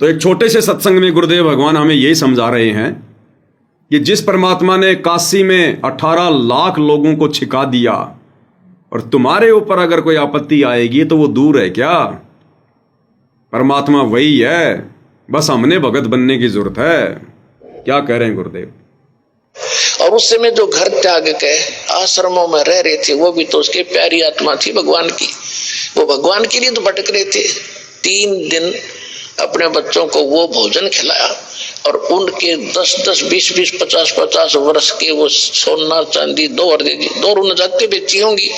तो एक छोटे से सत्संग में गुरुदेव भगवान हमें यही समझा रहे हैं कि जिस परमात्मा ने काशी में 18 लाख लोगों को छिका दिया और तुम्हारे ऊपर अगर कोई आपत्ति आएगी तो वो दूर है क्या? परमात्मा वही है, बस हमने भगत बनने की जरूरत है। क्या कह रहे हैं गुरुदेव? और उस समय जो घर त्याग के आश्रमों में रह रहे थे वो भी तो उसकी प्यारी आत्मा थी भगवान की। वो भगवान के लिए तो भटक रहे थे। 3 दिन अपने बच्चों को वो भोजन खिलाया और उनके 10-10, 20-20, 50-50 वर्ष के वो सोना चांदी 2 रून जाते बेची होंगी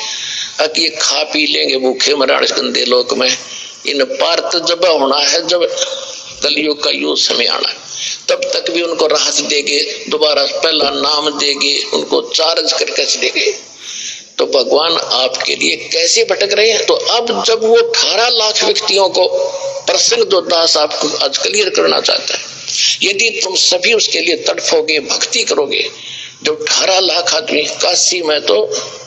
कि ये खा पी लेंगे भूखे मराण इस गंदे लोक में। इन पार तो जब होना है, जब कलयुग का युग समय आना है, तब तक भी उनको राहत देंगे, दोबारा पहला नाम देंगे, उनको चार्ज करके देंगे। तो भगवान आपके लिए कैसे भटक रहे हैं? तो अब जब वो 18 लाख व्यक्तियों को प्रसंग जो दास आपको आज क्लियर करना चाहता है, यदि तुम सभी उसके लिए तड़फोगे, भक्ति करोगे, जो 18 लाख आदमी काशी में तो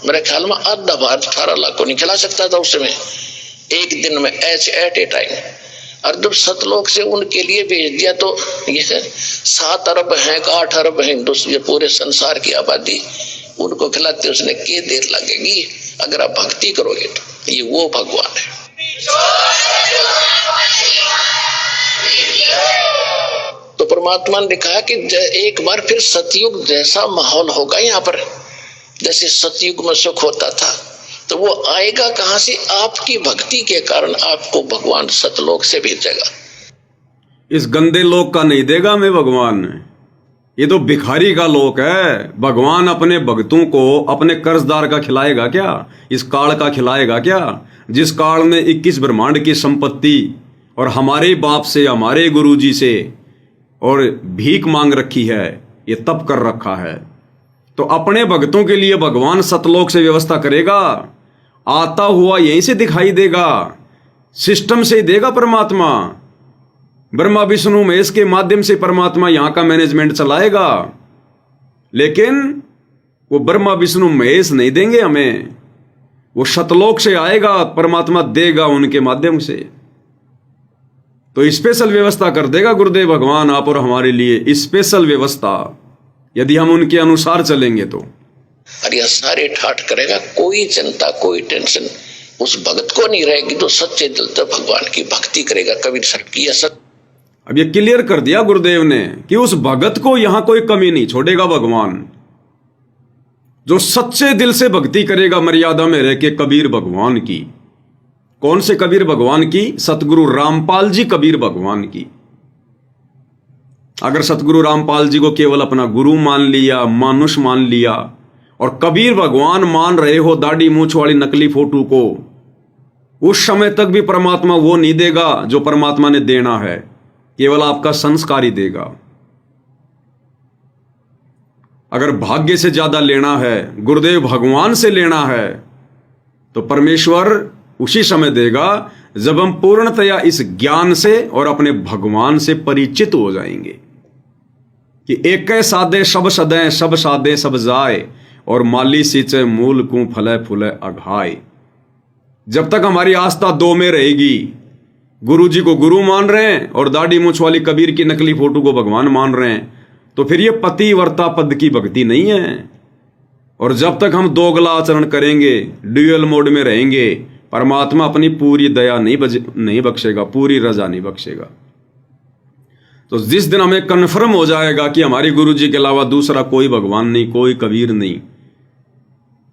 मेरे ख्याल में आधा भारत 18 लाख को नहीं खिला सकता था उस समय एक दिन में एट ए टाइम। और जब सतलोक से उनके लिए भेज दिया तो ये 7 अरब हैं, 8 अरब हैं ये पूरे संसार की आबादी, उनको खिलाते उसने क्या देर लगेगी अगर आप भक्ति करोगे तो। ये वो भगवान है। तो परमात्मा ने लिखा कि एक बार फिर सतयुग जैसा माहौल होगा यहाँ पर, जैसे सतयुग में सुख होता था। तो वो आएगा कहां से? आपकी भक्ति के कारण आपको भगवान सतलोक से भेजेगा। इस गंदे लोक का नहीं देगा हमें भगवान, ये तो भिखारी का लोक है। भगवान अपने भक्तों को अपने कर्जदार का खिलाएगा क्या? इस काल का खिलाएगा क्या? जिस काल में 21 ब्रह्मांड की संपत्ति और हमारे बाप से, हमारे गुरुजी से और भीख मांग रखी है, ये तप कर रखा है। तो अपने भक्तों के लिए भगवान सतलोक से व्यवस्था करेगा। आता हुआ यहीं से दिखाई देगा, सिस्टम से देगा परमात्मा। ब्रह्मा विष्णु महेश के माध्यम से परमात्मा यहां का मैनेजमेंट चलाएगा, लेकिन वो ब्रह्मा विष्णु महेश नहीं देंगे हमें, वो सतलोक से आएगा, परमात्मा देगा उनके माध्यम से। तो स्पेशल व्यवस्था कर देगा गुरुदेव भगवान आप और हमारे लिए, स्पेशल व्यवस्था, यदि हम उनके अनुसार चलेंगे तो। और यह सारे ठाठ करेगा, कोई चिंता कोई टेंशन उस भगत को नहीं रहेगी जो सच्चे दिल से भगवान की भक्ति करेगा। कबीर सर की अब ये क्लियर कर दिया गुरुदेव ने कि उस भगत को यहां कोई कमी नहीं छोड़ेगा भगवान, जो सच्चे दिल से भक्ति करेगा मर्यादा में रह के कबीर भगवान की। कौन से कबीर भगवान की? सतगुरु रामपाल जी कबीर भगवान की। अगर सतगुरु रामपाल जी को केवल अपना गुरु मान लिया, मानुष मान लिया, और कबीर भगवान मान रहे हो दाढ़ी मूछ वाली नकली फोटो को, उस समय तक भी परमात्मा वो नहीं देगा जो परमात्मा ने देना है, केवल आपका संस्कार ही देगा। अगर भाग्य से ज्यादा लेना है, गुरुदेव भगवान से लेना है, तो परमेश्वर उसी समय देगा जब हम पूर्णतया इस ज्ञान से और अपने भगवान से परिचित हो जाएंगे कि एक सादे सब सदै, सब सादे सब जाए, और माली सींचे मूल को फले फूले अघाए। जब तक हमारी आस्था 2 में रहेगी, गुरु जी को गुरु मान रहे हैं और दाढ़ी मूछ वाली कबीर की नकली फोटो को भगवान मान रहे हैं, तो फिर ये पतिव्रता पद की भक्ति नहीं है। और जब तक हम दोगला आचरण करेंगे, ड्यूअल मोड में रहेंगे, परमात्मा अपनी पूरी दया नहीं बख्शेगा, पूरी रजा नहीं बख्शेगा। तो जिस दिन हमें कन्फर्म हो जाएगा कि हमारे गुरु जी के अलावा दूसरा कोई भगवान नहीं, कोई कबीर नहीं,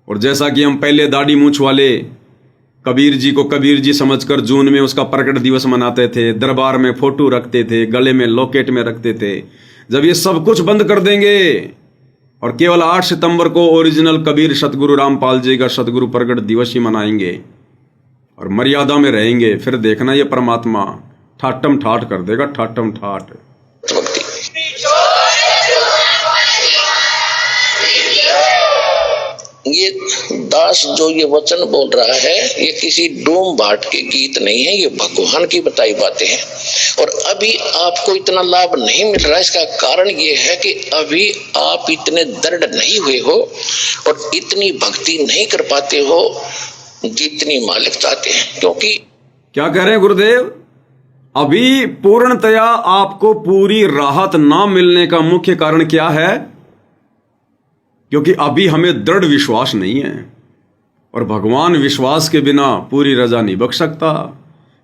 और जैसा कि हम पहले दाढ़ी मूछ वाले कबीर जी को कबीर जी समझकर जून में उसका प्रकट दिवस मनाते थे, दरबार में फोटो रखते थे, गले में लॉकेट में रखते थे, जब ये सब कुछ बंद कर देंगे और केवल 8 सितंबर को ओरिजिनल कबीर सतगुरु रामपाल जी का सतगुरु प्रकट दिवस ही मनाएंगे और मर्यादा में रहेंगे, फिर देखना ये परमात्मा ठाटम ठाट कर देगा, ठाटम ठाट। ये दास जो ये वचन बोल रहा है, ये किसी डोम भाट के गीत नहीं है, ये भगवान की बताई बातें हैं। और अभी आपको इतना लाभ नहीं मिल रहा, इसका कारण ये है कि अभी आप इतने दृढ़ नहीं हुए हो और इतनी भक्ति नहीं कर पाते हो जितनी मालिक चाहते हैं। क्योंकि क्या कह रहे हैं गुरुदेव? अभी पूर्णतया आपको पूरी राहत ना मिलने का मुख्य कारण क्या है? क्योंकि अभी हमें दृढ़ विश्वास नहीं है, और भगवान विश्वास के बिना पूरी रजा नहीं बख्श सकता।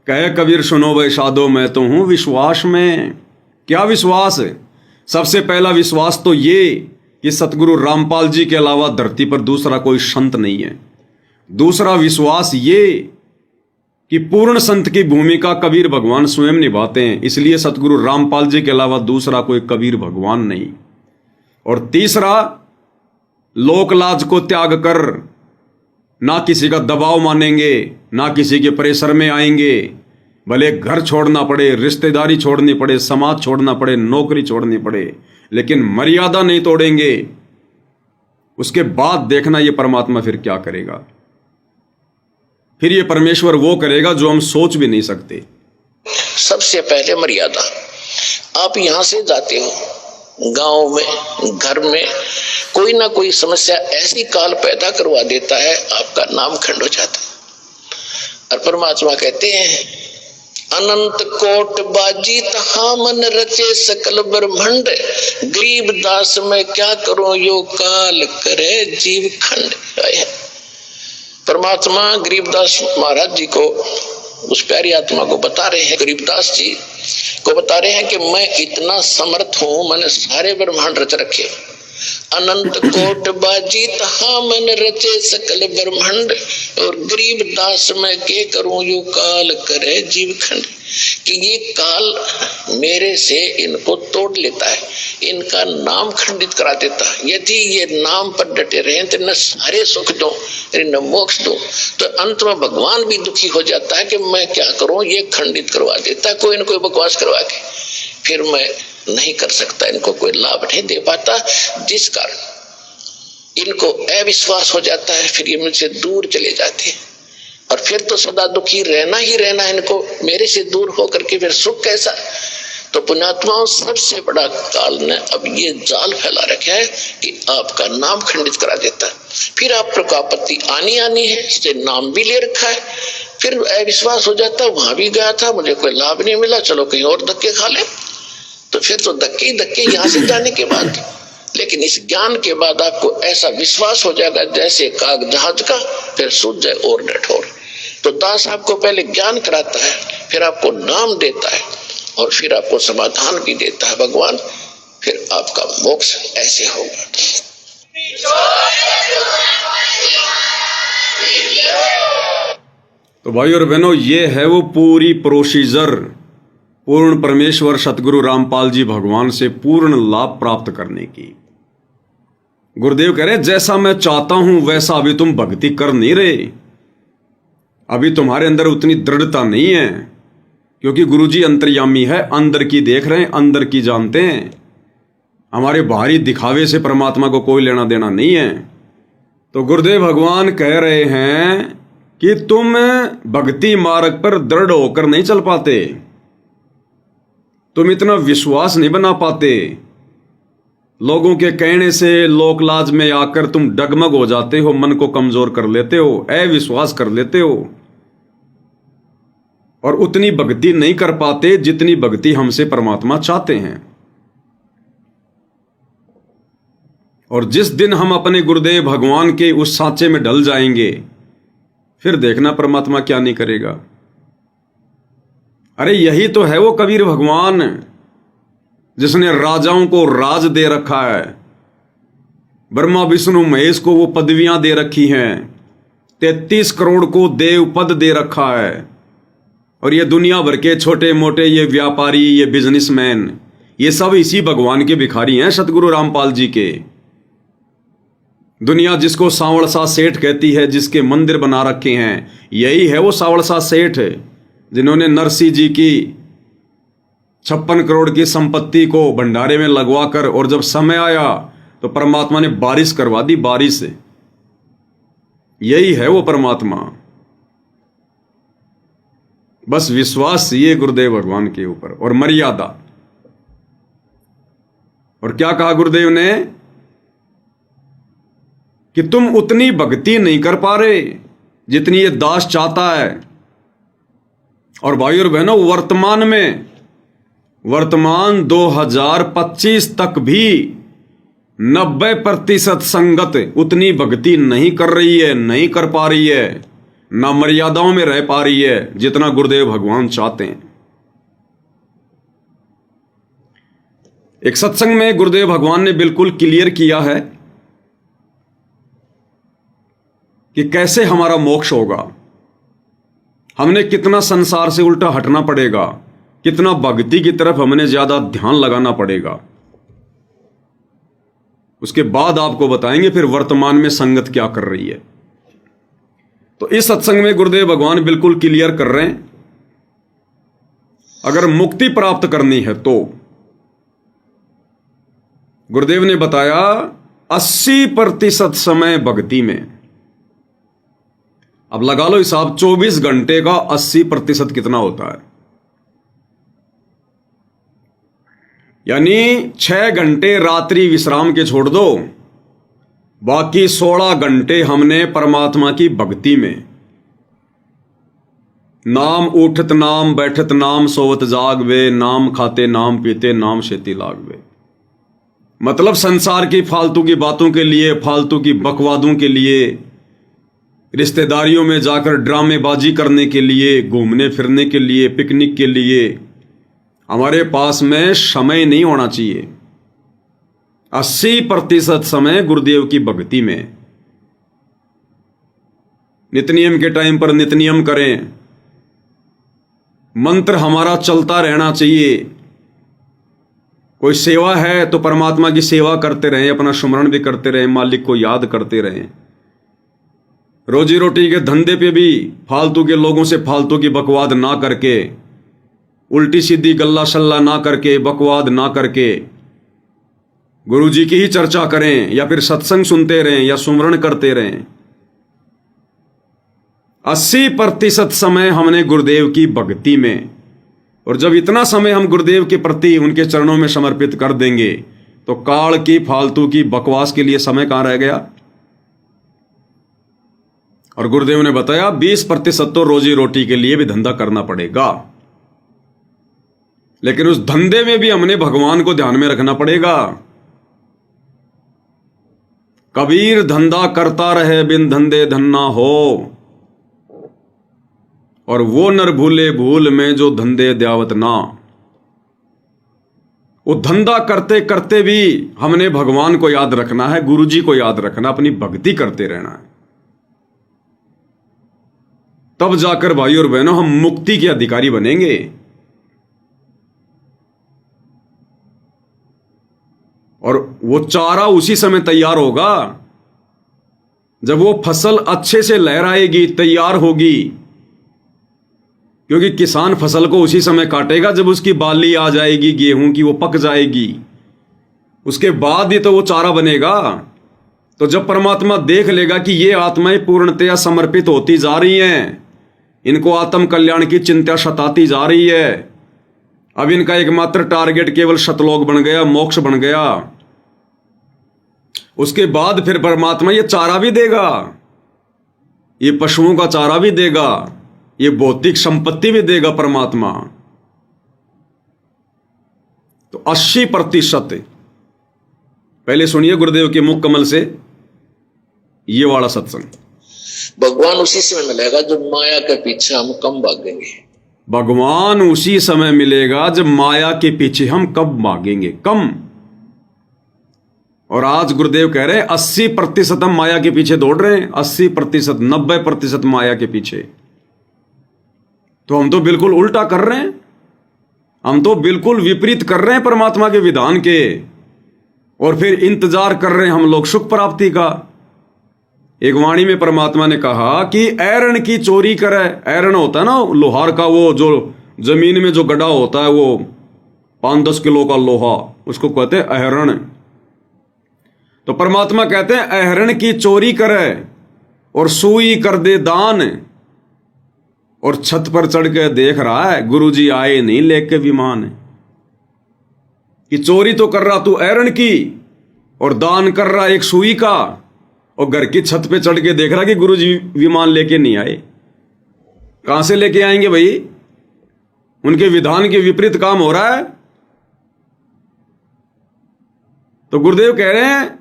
कहे कबीर सुनो भाई साधो, मैं तो हूं विश्वास में। क्या विश्वास है? सबसे पहला विश्वास तो ये कि सतगुरु रामपाल जी के अलावा धरती पर दूसरा कोई संत नहीं है। दूसरा विश्वास ये कि पूर्ण संत की भूमिका कबीर भगवान स्वयं निभाते हैं, इसलिए सतगुरु रामपाल जी के अलावा दूसरा कोई कबीर भगवान नहीं। और तीसरा, लोकलाज को त्याग कर ना किसी का दबाव मानेंगे, ना किसी के प्रेशर में आएंगे, भले घर छोड़ना पड़े, रिश्तेदारी छोड़नी पड़े, समाज छोड़ना पड़े, नौकरी छोड़नी पड़े, लेकिन मर्यादा नहीं तोड़ेंगे। उसके बाद देखना ये परमात्मा फिर क्या करेगा। फिर ये परमेश्वर वो करेगा जो हम सोच भी नहीं सकते। सबसे पहले मर्यादा। आप यहां से जाते हो, गांव में, घर में कोई ना कोई समस्या ऐसी काल पैदा करवा देता है, आपका नाम खंड हो जाता है। और परमात्मा कहते हैं, अनंत कोट बाजी तहा मन रचे सकल ब्रह्मंड, गरीब दास मैं क्या करूं यो काल करे जीव खंड। परमात्मा गरीबदास महाराज जी को, उस प्यारी आत्मा को बता रहे हैं, गरीबदास जी को बता रहे हैं कि मैं इतना समर्थ हूं, मैंने सारे ब्रह्मांड रच रखे। अनंत कोट बाजी तहा मन रचे सकल ब्रह्मांड, और गरीब दास मैं के करूं यो काल करे जीव खंड। कि ये काल मेरे से इनको तोड़ लेता है, इनका नाम खंडित करा देता है। यदि ये नाम पर डटे रहे तो न सारे सुख दो न मोक्ष दो, तो अंत में भगवान भी दुखी हो जाता है कि मैं क्या करूं, ये खंडित करवा देता है कोई न कोई बकवास करवा के, फिर मैं नहीं कर सकता, इनको कोई लाभ नहीं दे पाता, जिस कारण इनको अविश्वास हो जाता है। फिर ये मुझसे दूर चले जाते हैं, और फिर तो सदा दुखी रहना ही रहना है इनको, मेरे से दूर होकर के फिर सुख कैसा। तो पुण्यात्माओं, सबसे बड़ा काल ने अब ये जाल फैला रखा है कि आपका नाम खंडित करा देता है। फिर आप पर आपत्ति आनी है, इससे नाम भी ले रखा है, फिर अविश्वास हो जाता है, वहां भी गया था, मुझे कोई लाभ नहीं मिला, चलो कहीं और धक्के खा ले। तो फिर तो धक्के ही धक्के यहाँ से जाने के बाद। लेकिन इस ज्ञान के बाद आपको ऐसा विश्वास हो जाएगा जैसे काग जहाज का, फिर सूझ जाए और न ठोर। तो दास आपको पहले ज्ञान कराता है, फिर आपको नाम देता है, और फिर आपको समाधान भी देता है भगवान, फिर आपका मोक्ष ऐसे होगा। तो भाई और बहनों, ये है वो पूरी प्रोसीजर पूर्ण परमेश्वर सतगुरु रामपाल जी भगवान से पूर्ण लाभ प्राप्त करने की। गुरुदेव कह रहे, जैसा मैं चाहता हूं वैसा अभी तुम भक्ति कर नहीं रहे, अभी तुम्हारे अंदर उतनी दृढ़ता नहीं है, क्योंकि गुरुजी अंतर्यामी है, अंदर की देख रहे हैं, अंदर की जानते हैं। हमारे बाहरी दिखावे से परमात्मा को कोई लेना देना नहीं है। तो गुरुदेव भगवान कह रहे हैं कि तुम भक्ति मार्ग पर दृढ़ होकर नहीं चल पाते, तुम इतना विश्वास नहीं बना पाते, लोगों के कहने से लोकलाज में आकर तुम डगमग हो जाते हो, मन को कमजोर कर लेते हो, अविश्वास कर लेते हो, और उतनी भक्ति नहीं कर पाते जितनी भक्ति हमसे परमात्मा चाहते हैं। और जिस दिन हम अपने गुरुदेव भगवान के उस सांचे में ढल जाएंगे, फिर देखना परमात्मा क्या नहीं करेगा। अरे यही तो है वो कबीर भगवान जिसने राजाओं को राज दे रखा है, ब्रह्मा विष्णु महेश को वो पदवियां दे रखी हैं, 33 करोड़ को देव पद दे रखा है, और ये दुनिया भर के छोटे मोटे ये व्यापारी, ये बिजनेसमैन, ये सब इसी भगवान के भिखारी हैं, सतगुरु रामपाल जी के। दुनिया जिसको सांवड़सा सेठ कहती है, जिसके मंदिर बना रखे हैं, यही है वो सांवड़सा सेठ जिन्होंने नरसिंह जी की 56 करोड़ की संपत्ति को भंडारे में लगवाकर, और जब समय आया तो परमात्मा ने बारिश करवा दी, बारिश। यही है वो परमात्मा। बस विश्वास ये गुरुदेव भगवान के ऊपर, और मर्यादा। और क्या कहा गुरुदेव ने कि तुम उतनी भक्ति नहीं कर पा रहे जितनी ये दास चाहता है, और भाइयों और बहनों, वर्तमान 2025 तक भी 90% संगत उतनी भक्ति नहीं कर रही है, नहीं कर पा रही है, ना मर्यादाओं में रह पा रही है जितना गुरुदेव भगवान चाहते हैं। एक सत्संग में गुरुदेव भगवान ने बिल्कुल क्लियर किया है कि कैसे हमारा मोक्ष होगा। हमने कितना संसार से उल्टा हटना पड़ेगा, कितना भक्ति की तरफ हमने ज्यादा ध्यान लगाना पड़ेगा। उसके बाद आपको बताएंगे फिर वर्तमान में संगत क्या कर रही है। तो इस सत्संग में गुरुदेव भगवान बिल्कुल क्लियर कर रहे हैं, अगर मुक्ति प्राप्त करनी है तो गुरुदेव ने बताया 80% समय भक्ति में। अब लगा लो हिसाब, 24 घंटे का 80% कितना होता है, यानी 6 घंटे रात्रि विश्राम के छोड़ दो, बाकी 16 घंटे हमने परमात्मा की भक्ति में, नाम उठत नाम बैठत नाम सोवत जागवे, नाम खाते नाम पीते नाम शेती लागवे। मतलब संसार की फालतू की बातों के लिए, फालतू की बकवादों के लिए, रिश्तेदारियों में जाकर ड्रामेबाजी करने के लिए, घूमने फिरने के लिए, पिकनिक के लिए हमारे पास में समय नहीं होना चाहिए। 80% समय गुरुदेव की भक्ति में। नित्य नियम के टाइम पर नित्य नियम करें, मंत्र हमारा चलता रहना चाहिए। कोई सेवा है तो परमात्मा की सेवा करते रहें, अपना सुमरण भी करते रहें, मालिक को याद करते रहें। रोजी रोटी के धंधे पे भी फालतू के लोगों से फालतू की बकवाद ना करके, उल्टी सीधी गल्ला सल्ला ना करके, बकवाद ना करके गुरु जी की ही चर्चा करें, या फिर सत्संग सुनते रहें या सुमरण करते रहें। 80% समय हमने गुरुदेव की भक्ति में, और जब इतना समय हम गुरुदेव के प्रति उनके चरणों में समर्पित कर देंगे तो काल की फालतू की बकवास के लिए समय कहां रह गया। और गुरुदेव ने बताया 20% तो रोजी रोटी के लिए भी धंधा करना पड़ेगा, लेकिन उस धंधे में भी हमने भगवान को ध्यान में रखना पड़ेगा। कबीर धंधा करता रहे बिन धंधे धन्ना हो, और वो नर भूले भूल में जो धंधे द्यावत ना। वो धंधा करते करते भी हमने भगवान को याद रखना है, गुरु जी को याद रखना, अपनी भक्ति करते रहना है। तब जाकर भाई और बहनों हम मुक्ति के अधिकारी बनेंगे। और वो चारा उसी समय तैयार होगा जब वो फसल अच्छे से लहराएगी, तैयार होगी, क्योंकि किसान फसल को उसी समय काटेगा जब उसकी बाली आ जाएगी गेहूं की, वो पक जाएगी, उसके बाद ही तो वो चारा बनेगा। तो जब परमात्मा देख लेगा कि ये आत्माएं पूर्णतया समर्पित होती जा रही हैं, इनको आत्म कल्याण की चिंता सताती जा रही है, अब इनका एकमात्र टारगेट केवल शतलोक बन गया, मोक्ष बन गया, उसके बाद फिर परमात्मा ये चारा भी देगा, ये पशुओं का चारा भी देगा, ये भौतिक संपत्ति भी देगा परमात्मा। तो 80%, पहले सुनिए गुरुदेव के मुख कमल से ये वाला सत्संग। भगवान उसी समय मिलेगा जब माया के पीछे हम कम भागेंगे। भगवान उसी समय मिलेगा जब माया के पीछे हम कब भागेंगे, कम। और आज गुरुदेव कह रहे हैं 80% हम माया के पीछे दौड़ रहे हैं, 80%, 90% माया के पीछे। तो हम तो बिल्कुल उल्टा कर रहे हैं, हम तो बिल्कुल विपरीत कर रहे हैं परमात्मा के विधान के, और फिर इंतजार कर रहे हैं हम लोग सुख प्राप्ति का। एक वाणी में परमात्मा ने कहा कि ऐरण की चोरी करे। ऐरण होता है ना लोहार का, वो जो जमीन में जो गड्ढा होता है, वो 5-10 किलो का लोहा, उसको कहते हैं अहरण। तो परमात्मा कहते हैं अहरण की चोरी करे और सुई कर दे दान, और छत पर चढ़ के देख रहा है गुरुजी आए नहीं लेके विमान। कि चोरी तो कर रहा तू अहरण की, और दान कर रहा एक सुई का, और घर की छत पे चढ़ के देख रहा कि गुरुजी विमान लेके नहीं आए। कहां से लेके आएंगे भाई? उनके विधान के विपरीत काम हो रहा है, तो गुरुदेव कह रहे हैं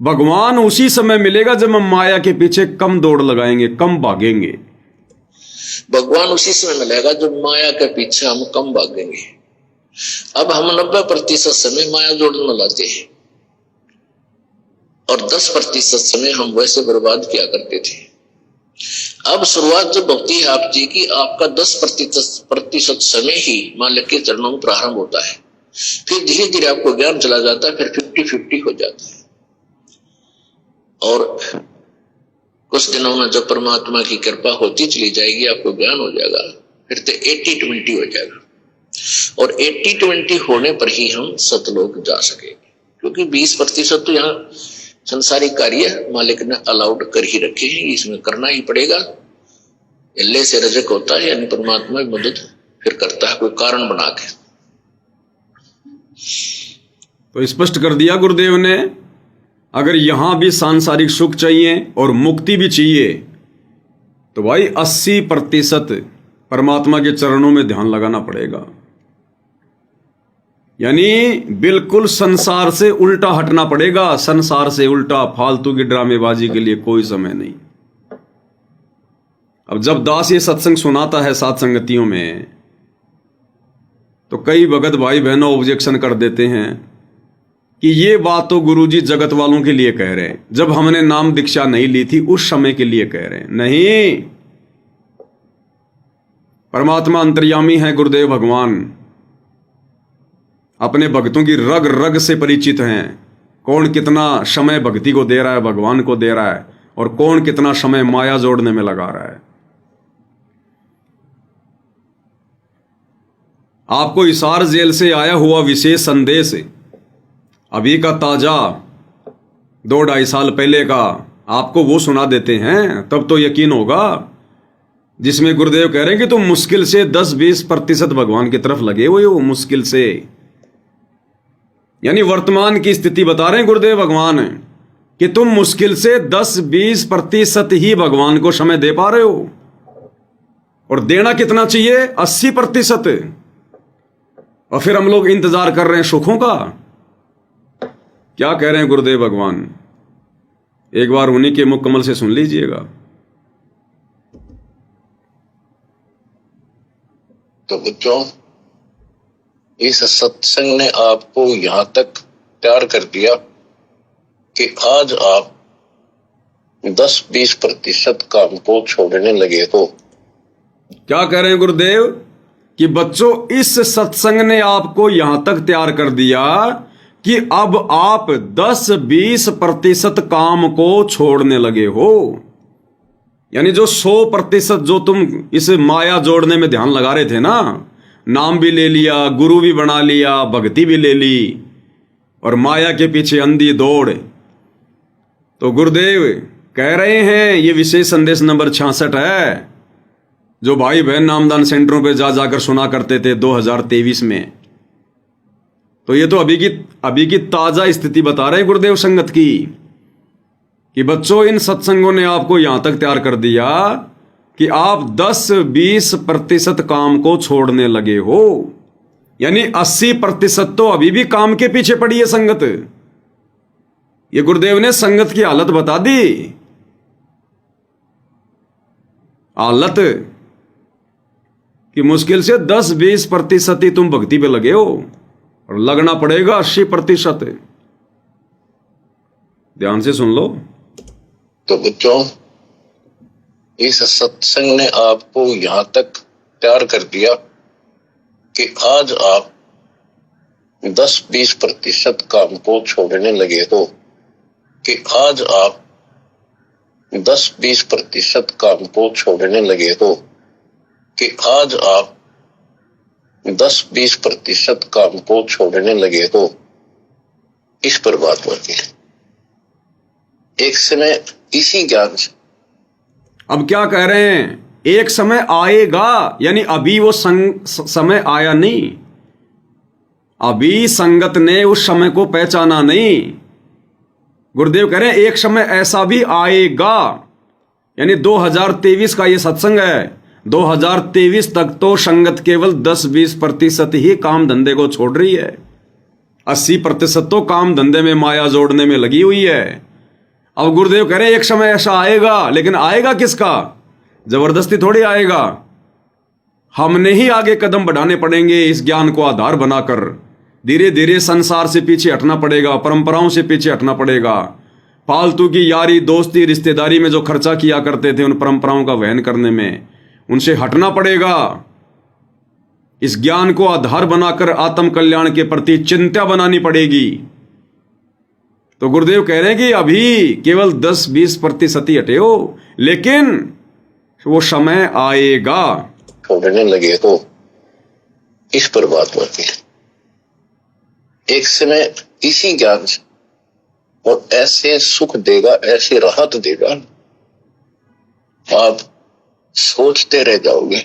भगवान उसी समय मिलेगा जब हम माया के पीछे कम दौड़ लगाएंगे, कम भागेंगे। भगवान उसी समय मिलेगा जब माया के पीछे हम कम भागेंगे। अब हम 90% समय माया जोड़ने में लाते हैं और 10% समय हम वैसे बर्बाद किया करते थे। अब शुरुआत जब होती है आप जी की, आपका 10% समय ही मालिक के चरणों में प्रारंभ होता है, फिर धीरे धीरे आपको ज्ञान चला जाता है, फिर 50-50 हो जाता है और कुछ दिनों में जब परमात्मा की कृपा होती चली जाएगी, आपको ज्ञान हो जाएगा, फिर तो 80-20 हो जाएगा और 80-20 होने पर ही हम सतलोक जा सकेंगे, क्योंकि 20% तो यहाँ संसारिक कार्य मालिक ने अलाउड कर ही रखे हैं, इसमें करना ही पड़ेगा। इल्ले से रजक होता है, यानी परमात्मा की मदद फिर करता है कोई कारण बना के। तो स्पष्ट कर दिया गुरुदेव ने, अगर यहां भी सांसारिक सुख चाहिए और मुक्ति भी चाहिए तो भाई 80% परमात्मा के चरणों में ध्यान लगाना पड़ेगा। यानी बिल्कुल संसार से उल्टा हटना पड़ेगा, संसार से उल्टा। फालतू की ड्रामेबाजी के लिए कोई समय नहीं। अब जब दास ये सत्संग सुनाता है साथ संगतियों में, तो कई भगत भाई बहनों ऑब्जेक्शन कर देते हैं कि ये बात तो गुरुजी जगत वालों के लिए कह रहे हैं, जब हमने नाम दीक्षा नहीं ली थी उस समय के लिए कह रहे हैं। नहीं, परमात्मा अंतर्यामी है गुरुदेव भगवान, अपने भक्तों की रग रग से परिचित हैं। कौन कितना समय भक्ति को दे रहा है, भगवान को दे रहा है, और कौन कितना समय माया जोड़ने में लगा रहा है। आपको हिसार जेल से आया हुआ विशेष संदेश अभी का ताजा 2-2.5 साल पहले का आपको वो सुना देते हैं, तब तो यकीन होगा, जिसमें गुरुदेव कह रहे हैं कि तुम मुश्किल से 10-20% भगवान की तरफ लगे हुए हो, मुश्किल से। यानी वर्तमान की स्थिति बता रहे हैं गुरुदेव भगवान कि तुम मुश्किल से 10-20% ही भगवान को समय दे पा रहे हो, और देना कितना चाहिए? 80%। और फिर हम लोग इंतजार कर रहे हैं सुखों का। क्या कह रहे हैं गुरुदेव भगवान, एक बार उन्हीं के मुख कमल से सुन लीजिएगा। तो बच्चों, इस सत्संग ने आपको यहां तक तैयार कर दिया कि आज आप 10-20% काम को छोड़ने लगे हो। क्या कह रहे हैं गुरुदेव कि बच्चों, इस सत्संग ने आपको यहां तक तैयार कर दिया कि अब आप 10-20% काम को छोड़ने लगे हो। यानी जो 100% जो तुम इस माया जोड़ने में ध्यान लगा रहे थे ना, नाम भी ले लिया, गुरु भी बना लिया, भक्ति भी ले ली, और माया के पीछे अंधी दौड़। तो गुरुदेव कह रहे हैं, ये विशेष संदेश नंबर 66 है, जो भाई बहन नामदान सेंटरों पे जा जाकर सुना करते थे 2023 में। तो ये तो अभी की ताजा स्थिति बता रहे हैं गुरुदेव संगत की, कि बच्चों इन सत्संगों ने आपको यहां तक तैयार कर दिया कि आप 10-20% काम को छोड़ने लगे हो। यानी 80% तो अभी भी काम के पीछे पड़ी है संगत। ये गुरुदेव ने संगत की हालत बता दी, हालत कि मुश्किल से 10-20% ही तुम भक्ति पे लगे हो, और लगना पड़ेगा 80%। ध्यान से सुन लो। तो बच्चों, इस सत्संग ने आपको यहां तक तैयार कर दिया कि आज आप 10-20% काम को छोड़ने लगे हो, कि आज आप 10-20% काम को छोड़ने लगे हो, कि आज आप 10-20% काम को छोड़ने लगे हो। इस पर बात होती है एक समय इसी ज्ञान से। अब क्या कह रहे हैं, एक समय आएगा, यानी अभी वो समय आया नहीं, अभी संगत ने उस समय को पहचाना नहीं। गुरुदेव कह रहे हैं एक समय ऐसा भी आएगा, यानी 2023 का ये सत्संग है, 2023 तक तो संगत केवल 10-20% ही काम धंधे को छोड़ रही है। 80% तो काम धंधे में माया जोड़ने में लगी हुई है। अब गुरुदेव कह रहे हैं एक समय ऐसा आएगा, लेकिन आएगा किसका? जबरदस्ती थोड़ी आएगा। हमने ही आगे कदम बढ़ाने पड़ेंगे इस ज्ञान को आधार बनाकर। धीरे धीरे संसार से पीछे हटना पड़ेगा, परंपराओं से पीछे हटना पड़ेगा। फालतू की यारी दोस्ती रिश्तेदारी में जो खर्चा किया करते थे उन परंपराओं का वहन करने में, उनसे हटना पड़ेगा। इस ज्ञान को आधार बनाकर आत्म कल्याण के प्रति चिंता बनानी पड़ेगी। तो गुरुदेव कह रहे हैं कि अभी केवल 10-20% ही हटे हो, लेकिन वो समय आएगा। छोड़ने लगे हो, इस पर बात होती है। एक समय इसी ज्ञान से और ऐसे सुख देगा, ऐसे राहत देगा, आप सोचते रह जाओगे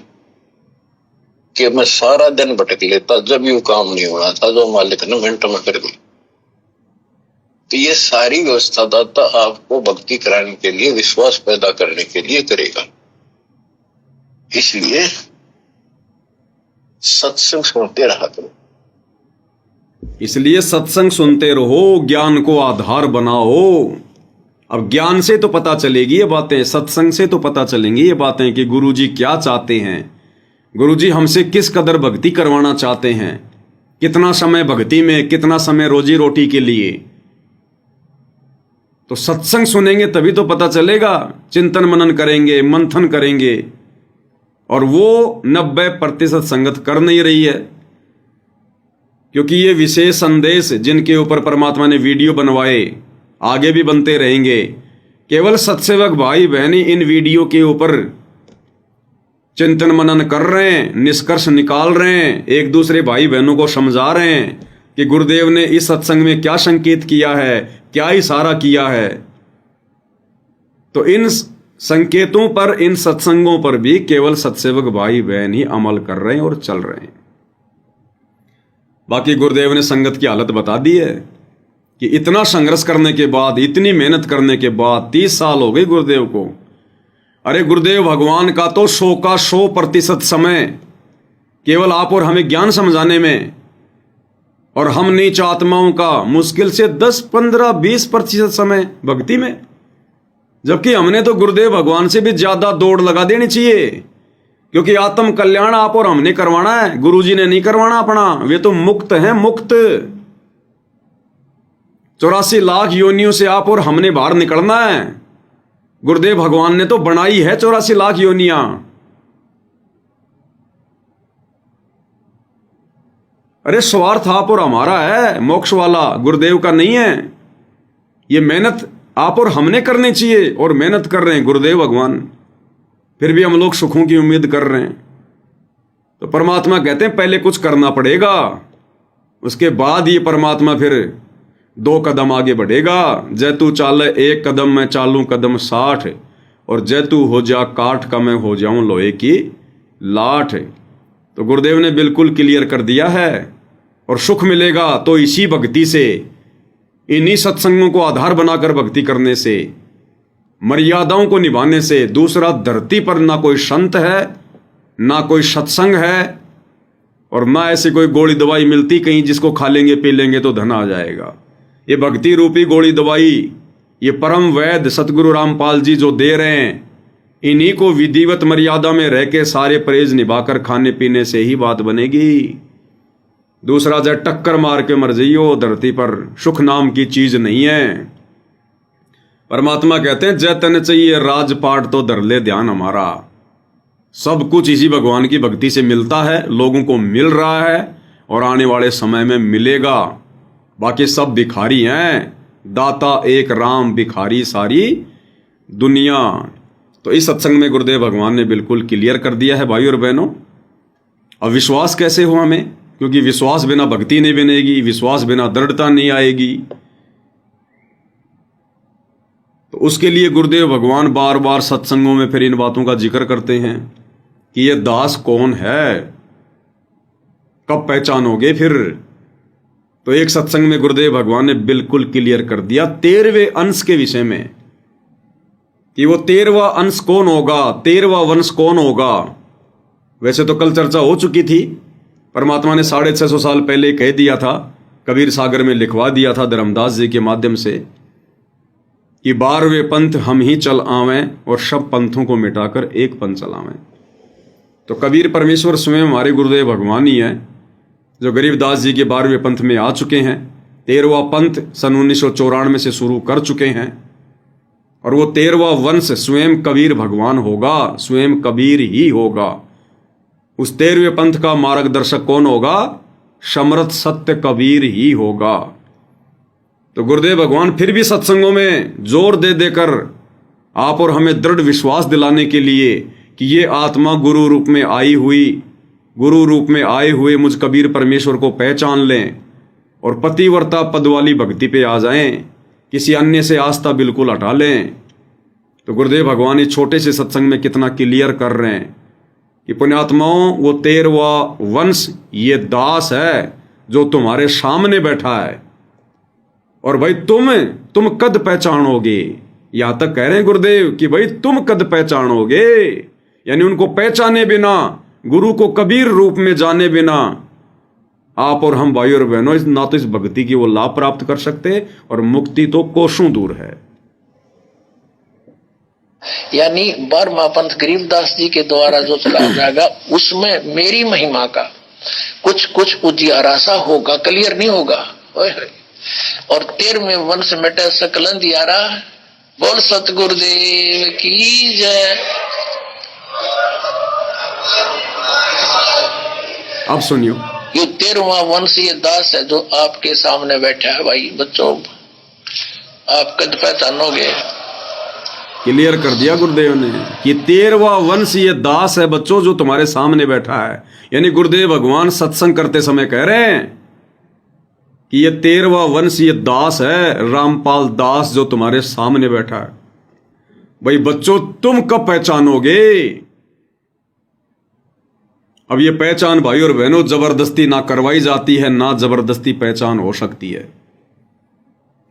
कि मैं सारा दिन भटक लेता, जब भी वो काम नहीं होना था जो मालिक ने मिनटों में कर दी। तो ये सारी व्यवस्था दाता आपको भक्ति कराने के लिए, विश्वास पैदा करने के लिए करेगा। इसलिए सत्संग सुनते रहा करो। इसलिए सत्संग सुनते रहो, ज्ञान को आधार बनाओ। अब ज्ञान से तो पता चलेगी ये बातें, सत्संग से तो पता चलेंगी ये बातें कि गुरुजी क्या चाहते हैं, गुरुजी हमसे किस कदर भक्ति करवाना चाहते हैं, कितना समय भक्ति में, कितना समय रोजी रोटी के लिए। तो सत्संग सुनेंगे तभी तो पता चलेगा। चिंतन मनन करेंगे, मंथन करेंगे, और वो 90% संगत कर नहीं रही है। क्योंकि ये विशेष संदेश जिनके ऊपर परमात्मा ने वीडियो बनवाए, आगे भी बनते रहेंगे। केवल सत्सेवक भाई बहनी इन वीडियो के ऊपर चिंतन मनन कर रहे हैं, निष्कर्ष निकाल रहे हैं, एक दूसरे भाई बहनों को समझा रहे हैं कि गुरुदेव ने इस सत्संग में क्या संकेत किया है, क्या इशारा किया है। तो इन संकेतों पर, इन सत्संगों पर भी केवल सत्सेवक भाई बहन ही अमल कर रहे हैं और चल रहे हैं। बाकी गुरुदेव ने संगत की हालत बता दी है कि इतना संघर्ष करने के बाद, इतनी मेहनत करने के बाद 30 साल हो गए गुरुदेव को। अरे गुरुदेव भगवान का तो 100% समय केवल आप और हमें ज्ञान समझाने में, और हम नीच आत्माओं का मुश्किल से 10, 15, 20% समय भक्ति में। जबकि हमने तो गुरुदेव भगवान से भी ज्यादा दौड़ लगा देनी चाहिए, क्योंकि आत्म कल्याण आप और हमने करवाना है, गुरुजी ने नहीं करवाना अपना। वे तो मुक्त हैं, मुक्त। 84 लाख योनियों से आप और हमने बाहर निकलना है। गुरुदेव भगवान ने तो बनाई है 84 लाख योनियां। अरे स्वार्थ आप और हमारा है, मोक्ष वाला गुरुदेव का नहीं है। ये मेहनत आप और हमने करनी चाहिए, और मेहनत कर रहे हैं गुरुदेव भगवान। फिर भी हम लोग सुखों की उम्मीद कर रहे हैं। तो परमात्मा कहते हैं पहले कुछ करना पड़ेगा, उसके बाद ये परमात्मा फिर 2 कदम आगे बढ़ेगा। जय तू चाले 1 कदम, मैं चालूं कदम 60, और जय तू हो जा काठ का, मैं हो जाऊं लोहे की लाठ। तो गुरुदेव ने बिल्कुल क्लियर कर दिया है। और सुख मिलेगा तो इसी भक्ति से, इन्हीं सत्संगों को आधार बनाकर भक्ति करने से, मर्यादाओं को निभाने से। दूसरा, धरती पर ना कोई संत है, ना कोई सत्संग है, और ना ऐसी कोई गोली दवाई मिलती कहीं जिसको खा लेंगे पी लेंगे तो धन आ जाएगा। ये भक्ति रूपी गोली दवाई, ये परम वैद्य सतगुरु रामपाल जी जो दे रहे हैं, इन्हीं को विधिवत मर्यादा में रह के सारे परहेज निभाकर खाने पीने से ही बात बनेगी। दूसरा, जब टक्कर मार के मर जाइयो, धरती पर सुख नाम की चीज नहीं है। परमात्मा कहते हैं जय तन चाहिए राजपाट तो धर ले ध्यान हमारा। सब कुछ इसी भगवान की भक्ति से मिलता है, लोगों को मिल रहा है, और आने वाले समय में मिलेगा। बाकी सब भिखारी हैं, दाता एक राम, भिखारी सारी दुनिया। तो इस सत्संग में गुरुदेव भगवान ने बिल्कुल क्लियर कर दिया है भाई और बहनों। अब विश्वास कैसे हो हमें, क्योंकि विश्वास बिना भक्ति नहीं बनेगी, विश्वास बिना दृढ़ता नहीं आएगी। तो उसके लिए गुरुदेव भगवान बार बार सत्संगों में फिर इन बातों का जिक्र करते हैं कि ये दास कौन है, कब पहचानोगे फिर। तो एक सत्संग में गुरुदेव भगवान ने बिल्कुल क्लियर कर दिया 13वें अंश के विषय में कि वो 13वां अंश कौन होगा, 13वां वंश कौन होगा। वैसे तो कल चर्चा हो चुकी थी, परमात्मा ने 650 साल पहले कह दिया था, कबीर सागर में लिखवा दिया था धर्मदास जी के माध्यम से कि 12वें पंथ हम ही चल आवें और सब पंथों को मिटाकर एक पंथ चलावें। तो कबीर परमेश्वर स्वयं हमारे गुरुदेव भगवान ही हैं जो गरीबदास जी के 12वें पंथ में आ चुके हैं। 13वां पंथ सन 1994 से शुरू कर चुके हैं और वो 13वां वंश स्वयं कबीर भगवान होगा, स्वयं कबीर ही होगा। उस 13वें पंथ का मार्गदर्शक कौन होगा? समर्थ सत्य कबीर ही होगा। तो गुरुदेव भगवान फिर भी सत्संगों में जोर दे देकर आप और हमें दृढ़ विश्वास दिलाने के लिए कि ये आत्मा गुरु रूप में आई हुई, गुरु रूप में आए हुए मुझ कबीर परमेश्वर को पहचान लें और पतिव्रता पद वाली भक्ति पे आ जाएं, किसी अन्य से आस्था बिल्कुल हटा लें। तो गुरुदेव भगवान इस छोटे से सत्संग में कितना क्लियर कर रहे हैं कि पुण्यात्माओं, वो 13वां वंश ये दास है जो तुम्हारे सामने बैठा है और भाई तुम कद पहचानोगे। यहां तक कह रहे हैं गुरुदेव कि भाई तुम कद पहचानोगे, यानी उनको पहचाने बिना, गुरु को कबीर रूप में जाने बिना आप और हम भाई और बहनों ना तो इस भक्ति की वो लाभ प्राप्त कर सकते और मुक्ति तो कोसों दूर है। यानी 12वां पंथ गरीबदास जी के द्वारा जो चला जाएगा उसमें मेरी महिमा का कुछ उजियारा सा होगा, क्लियर नहीं होगा। और 13वें वंश मिटे सकल अंधियारा। बोल सतगुरुदेव की जय। अब सुनियो, ये 13वां वंश ये दास है जो आपके सामने बैठा है। भाई बच्चों, आप कद पहचानोगे। क्लियर कर दिया गुरुदेव ने कि 13वां वंश ये दास है बच्चों जो तुम्हारे सामने बैठा है। यानी गुरुदेव भगवान सत्संग करते समय कह रहे हैं कि ये 13वां वंश ये दास है, रामपाल दास जो तुम्हारे सामने बैठा है। भाई बच्चों, तुम कब पहचानोगे? अब ये पहचान भाई और बहनों जबरदस्ती ना करवाई जाती है, ना जबरदस्ती पहचान हो सकती है।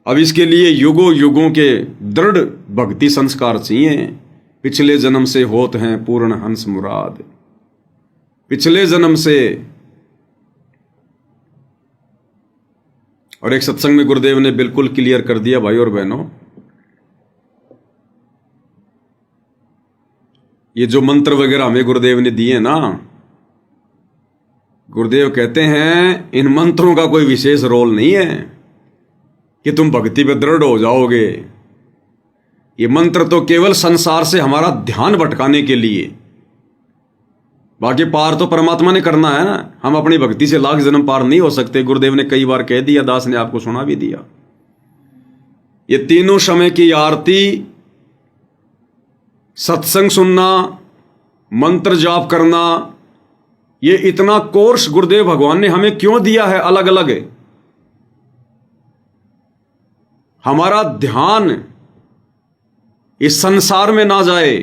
अब इसके लिए युगों युगों के दृढ़ भक्ति संस्कार चाहिए। पिछले जन्म से होत हैं पूर्ण हंस मुराद। पिछले जन्म से। और एक सत्संग में गुरुदेव ने बिल्कुल क्लियर कर दिया भाई और बहनों, ये जो मंत्र वगैरह हमें गुरुदेव ने दिए ना, गुरुदेव कहते हैं इन मंत्रों का कोई विशेष रोल नहीं है कि तुम भक्ति पे दृढ़ हो जाओगे। ये मंत्र तो केवल संसार से हमारा ध्यान भटकाने के लिए, बाकी पार तो परमात्मा ने करना है ना। हम अपनी भक्ति से लाख जन्म पार नहीं हो सकते। गुरुदेव ने कई बार कह दिया, दास ने आपको सुना भी दिया। ये तीनों समय की आरती, सत्संग सुनना, मंत्र जाप करना, ये इतना कोर्स गुरुदेव भगवान ने हमें क्यों दिया है अलग अलग? हमारा ध्यान इस संसार में ना जाए,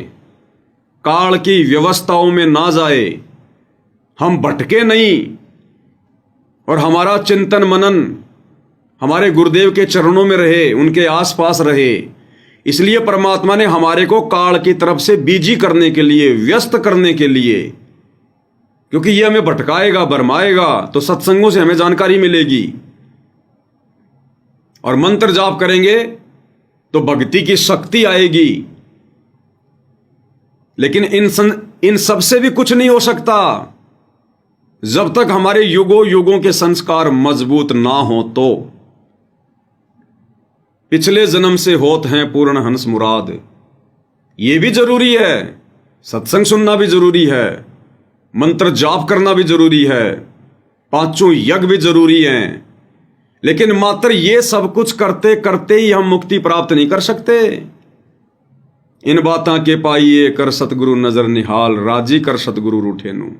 काल की व्यवस्थाओं में ना जाए, हम भटके नहीं और हमारा चिंतन मनन हमारे गुरुदेव के चरणों में रहे, उनके आसपास रहे। इसलिए परमात्मा ने हमारे को काल की तरफ से बिजी करने के लिए, व्यस्त करने के लिए, क्योंकि ये हमें भटकाएगा, भरमाएगा, तो सत्संगों से हमें जानकारी मिलेगी। और मंत्र जाप करेंगे तो भक्ति की शक्ति आएगी। लेकिन इन सब से भी कुछ नहीं हो सकता जब तक हमारे युगों युगों के संस्कार मजबूत ना हो। तो पिछले जन्म से होत हैं पूर्ण हंस मुराद, ये भी जरूरी है। सत्संग सुनना भी जरूरी है, मंत्र जाप करना भी जरूरी है, पांचों यज्ञ भी जरूरी हैं। लेकिन मात्र ये सब कुछ करते करते ही हम मुक्ति प्राप्त नहीं कर सकते। इन बातां के पाइए कर सतगुरु नजर निहाल, राजी कर सतगुरु रूठे नू।